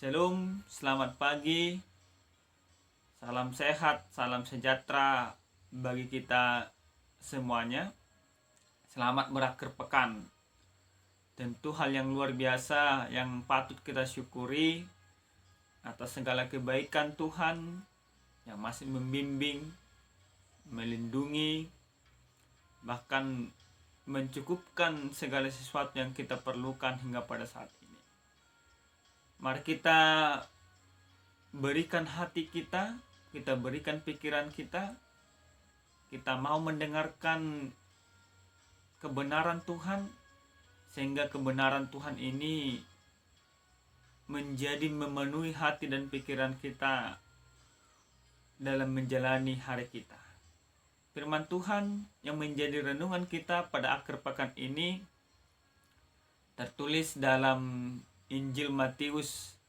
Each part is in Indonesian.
Shalom, selamat pagi, salam sehat, salam sejahtera bagi kita semuanya. Selamat berakhir pekan. Tentu hal yang luar biasa yang patut kita syukuri atas segala kebaikan Tuhan yang masih membimbing, melindungi, bahkan mencukupkan segala sesuatu yang kita perlukan hingga pada saat ini. Mari kita berikan hati kita berikan pikiran kita mau mendengarkan kebenaran Tuhan, sehingga kebenaran Tuhan ini menjadi memenuhi hati dan pikiran kita dalam menjalani hari kita. Firman Tuhan yang menjadi renungan kita pada akhir pekan ini tertulis dalam Injil Matius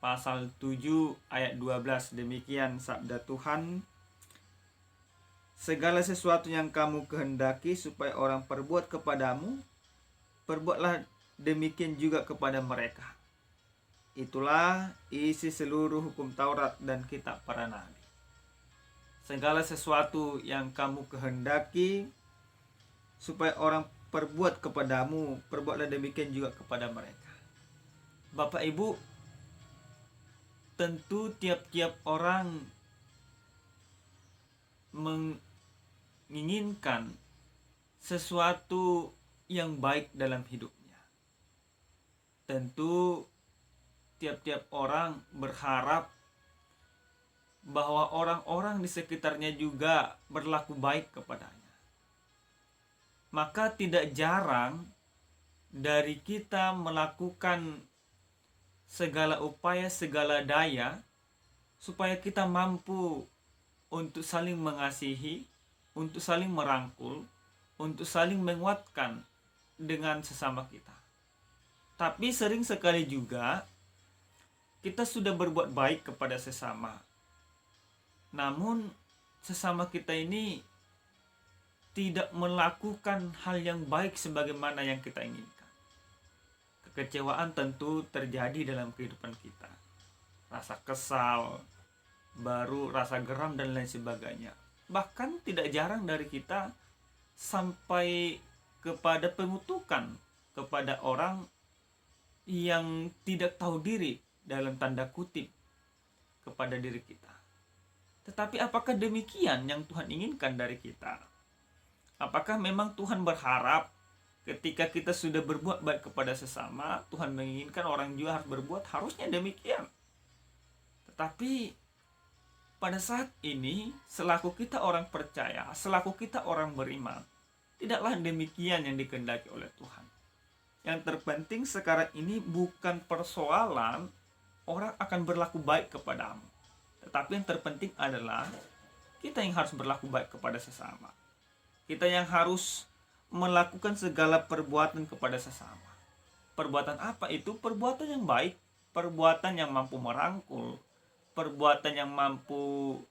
pasal 7 ayat 12. Demikian sabda Tuhan. Segala sesuatu yang kamu kehendaki supaya orang perbuat kepadamu, perbuatlah demikian juga kepada mereka. Itulah isi seluruh hukum Taurat dan kitab para nabi. Segala sesuatu yang kamu kehendaki supaya orang perbuat kepadamu, perbuatlah demikian juga kepada mereka. Bapak Ibu, tentu tiap-tiap orang menginginkan sesuatu yang baik dalam hidupnya. Tentu tiap-tiap orang berharap bahwa orang-orang di sekitarnya juga berlaku baik kepadanya. Maka tidak jarang dari kita melakukan segala upaya, segala daya supaya kita mampu untuk saling mengasihi, untuk saling merangkul, untuk saling menguatkan dengan sesama kita. Tapi sering sekali juga kita sudah berbuat baik kepada sesama, namun sesama kita ini tidak melakukan hal yang baik sebagaimana yang kita inginkan. Kekecewaan tentu terjadi dalam kehidupan kita. Rasa kesal, baru rasa geram dan lain sebagainya. Bahkan tidak jarang dari kita sampai kepada pengutukan kepada orang yang tidak tahu diri dalam tanda kutip kepada diri kita. Tetapi apakah demikian yang Tuhan inginkan dari kita? Apakah memang Tuhan berharap ketika kita sudah berbuat baik kepada sesama, Tuhan menginginkan orang juga harus berbuat? Harusnya demikian. Tetapi pada saat ini, selaku kita orang percaya, selaku kita orang beriman, tidaklah demikian yang dikehendaki oleh Tuhan. Yang terpenting sekarang ini bukan persoalan orang akan berlaku baik kepadamu, tetapi yang terpenting adalah kita yang harus berlaku baik kepada sesama. Kita yang harus melakukan segala perbuatan kepada sesama. Perbuatan apa itu? Perbuatan yang baik, perbuatan yang mampu merangkul, perbuatan yang mampu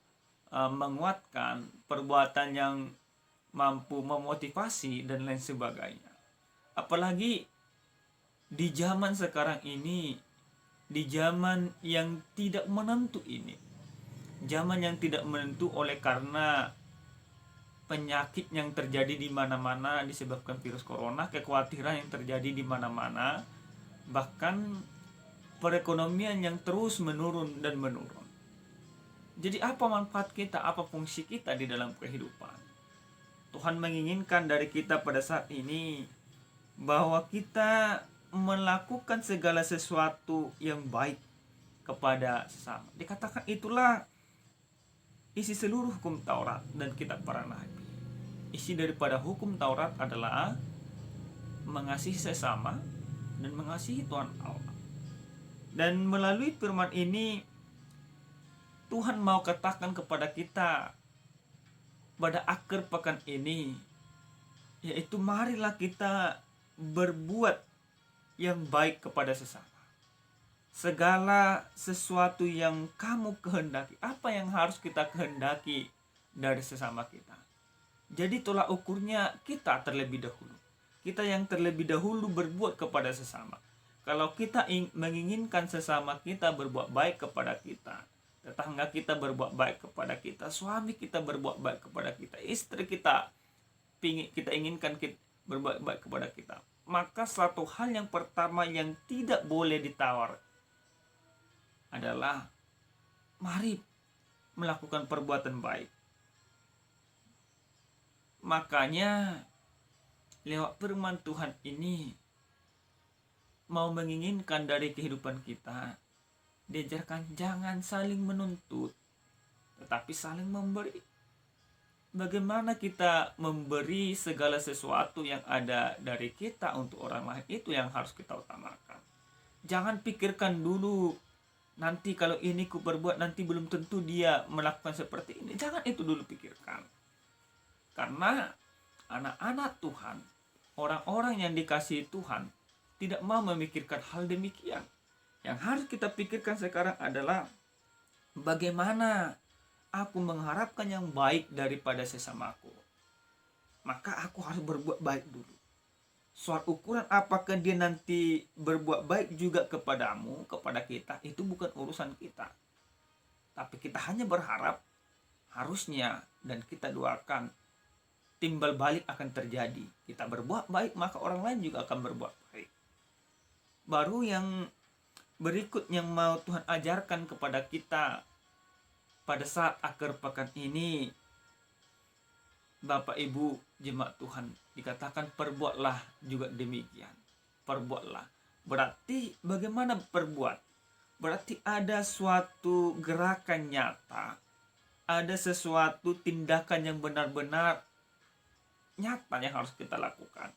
menguatkan, perbuatan yang mampu memotivasi dan lain sebagainya. Apalagi di zaman sekarang ini, di zaman yang tidak menentu ini, zaman yang tidak menentu oleh karena penyakit yang terjadi di mana-mana disebabkan virus corona, kekhawatiran yang terjadi di mana-mana, bahkan perekonomian yang terus menurun dan menurun. Jadi apa manfaat kita, apa fungsi kita di dalam kehidupan? Tuhan menginginkan dari kita pada saat ini bahwa kita melakukan segala sesuatu yang baik kepada sesama. Dikatakan itulah isi seluruh hukum Taurat dan kitab para nabi. Isi daripada hukum Taurat adalah mengasihi sesama dan mengasihi Tuhan Allah. Dan melalui firman ini Tuhan mau katakan kepada kita pada akhir pekan ini, yaitu marilah kita berbuat yang baik kepada sesama. Segala sesuatu yang kamu kehendaki, apa yang harus kita kehendaki dari sesama kita. Jadi tolak ukurnya kita terlebih dahulu. Kita yang terlebih dahulu berbuat kepada sesama. Kalau kita menginginkan sesama kita berbuat baik kepada kita, tetangga kita berbuat baik kepada kita, suami kita berbuat baik kepada kita, istri kita inginkan berbuat baik kepada kita, maka satu hal yang pertama yang tidak boleh ditawar adalah mari melakukan perbuatan baik. Makanya lewat firman Tuhan ini mau menginginkan dari kehidupan kita, diajarkan jangan saling menuntut, tetapi saling memberi. Bagaimana kita memberi segala sesuatu yang ada dari kita untuk orang lain, itu yang harus kita utamakan. Jangan pikirkan dulu, nanti kalau ini ku berbuat nanti belum tentu dia melakukan seperti ini. Jangan itu dulu pikirkan. Karena anak-anak Tuhan, orang-orang yang dikasihi Tuhan, tidak mau memikirkan hal demikian. Yang harus kita pikirkan sekarang adalah bagaimana aku mengharapkan yang baik daripada sesamaku. Maka aku harus berbuat baik dulu. Soal ukuran apakah dia nanti berbuat baik juga kepadamu, kepada kita, itu bukan urusan kita. Tapi kita hanya berharap harusnya, dan kita doakan timbal balik akan terjadi. Kita berbuat baik, maka orang lain juga akan berbuat baik. Baru yang berikut yang mau Tuhan ajarkan kepada kita pada saat akhir pekan ini, Bapak Ibu jemaat Tuhan, dikatakan perbuatlah juga demikian. Perbuatlah. Berarti bagaimana berbuat? Berarti ada suatu gerakan nyata, ada sesuatu tindakan yang benar-benar nyata yang harus kita lakukan.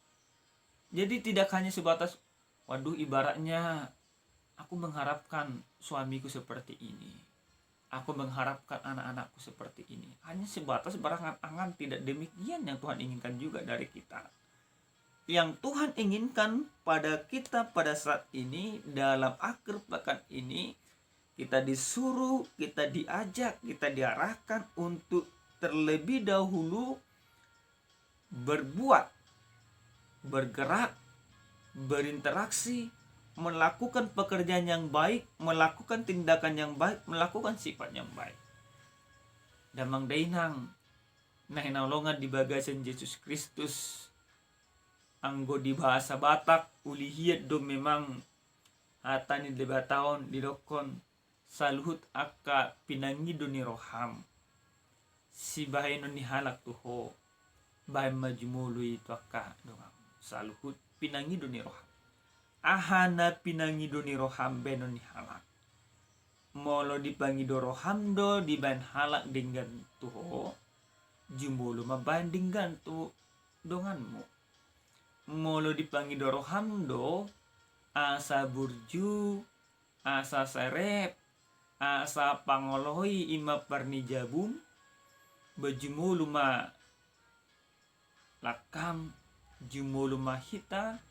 Jadi tidak hanya sebatas, waduh ibaratnya aku mengharapkan suamiku seperti ini, aku mengharapkan anak-anakku seperti ini. Hanya sebatas berangan-angan, tidak demikian yang Tuhan inginkan juga dari kita. Yang Tuhan inginkan pada kita pada saat ini, dalam akhir pekan ini, kita disuruh, kita diajak, kita diarahkan untuk terlebih dahulu berbuat, bergerak, berinteraksi, melakukan pekerjaan yang baik, melakukan tindakan yang baik, melakukan sifat yang baik. Damang dainang nahinalongan di bagasan Yesus Kristus, anggo di bahasa Batak ulihiat do memang hatani lebataon didokon saluhut akka pinangido ni roham si bahayno ni halak tuho bahay majumului itu akka dongam saluhut pinangido ni roham ahana pinangido ni roham benon ni halak molo dipangido roham do diban halak dengan tuho jumulu mabandingkan tu donganmu molo dipangido roham do asa burju asa serep asa pangoloi ima parnijabum bejumulu ma lakam jumulu mahita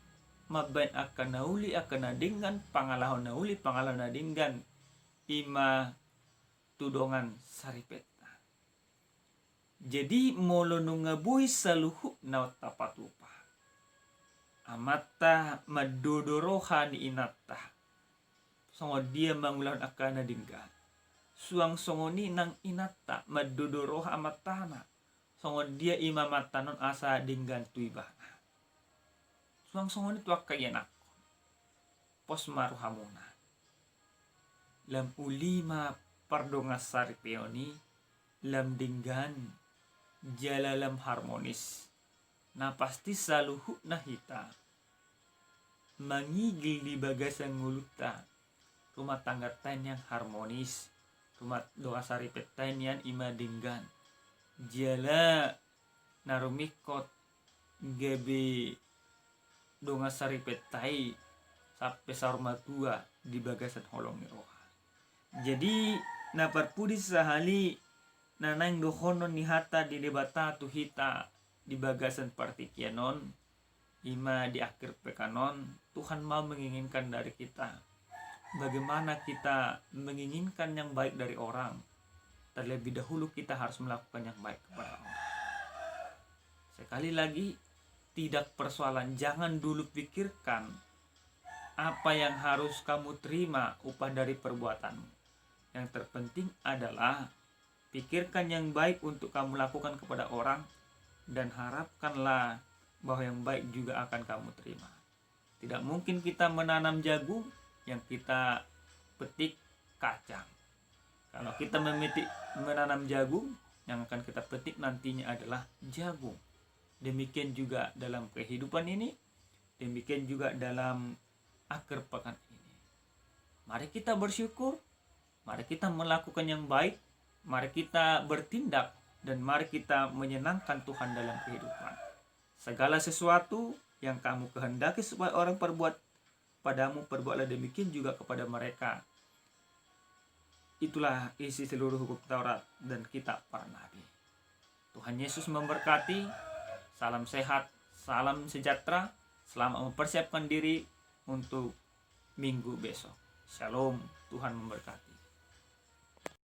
mabain akan nauli akan nadinggan pangalahon nauli pangalahon nadinggan ima tudongan saripeta. Jadi molo nungabui saluhu na tapat lupa amata madodoroha ni inata songo dia mangulahon akan nadinggan suang songo ni nang inata madodoroha amatana songo dia ima matanon asa dinggan tuibana suang songo ni tuak kayanak pos maruhamuna lam ulima pardongas saripeoni lam dinggan jalalam harmonis na pasti saluhu nahita mangigil di bagasan nguluta rumah tangga tain yang harmonis rumah doa saripet tain yang ima dinggan jala narumikot gabe donga saripet tai sampai saruma tua di bagasan holong roha. Jadi naparpudi sahali nanang dohonon ni hata di debata tu hita di bagasan partikianon ima di akhir pekanon Tuhan mau menginginkan dari kita bagaimana kita menginginkan yang baik dari orang. Terlebih dahulu kita harus melakukan yang baik kepada orang. Sekali lagi, tidak persoalan, jangan dulu pikirkan apa yang harus kamu terima upah dari perbuatanmu. Yang terpenting adalah pikirkan yang baik untuk kamu lakukan kepada orang, dan harapkanlah bahwa yang baik juga akan kamu terima. Tidak mungkin kita menanam jagung yang kita petik kacang. Kalau kita menanam jagung, yang akan kita petik nantinya adalah jagung. Demikian juga dalam kehidupan ini, demikian juga dalam akhir pekan ini. Mari kita bersyukur, mari kita melakukan yang baik, mari kita bertindak, dan mari kita menyenangkan Tuhan dalam kehidupan. Segala sesuatu yang kamu kehendaki supaya orang perbuat padamu, perbuatlah demikian juga kepada mereka. Itulah isi seluruh hukum Taurat dan kitab para nabi. Tuhan Yesus memberkati. Salam sehat, salam sejahtera. Selamat mempersiapkan diri untuk minggu besok. Shalom, Tuhan memberkati.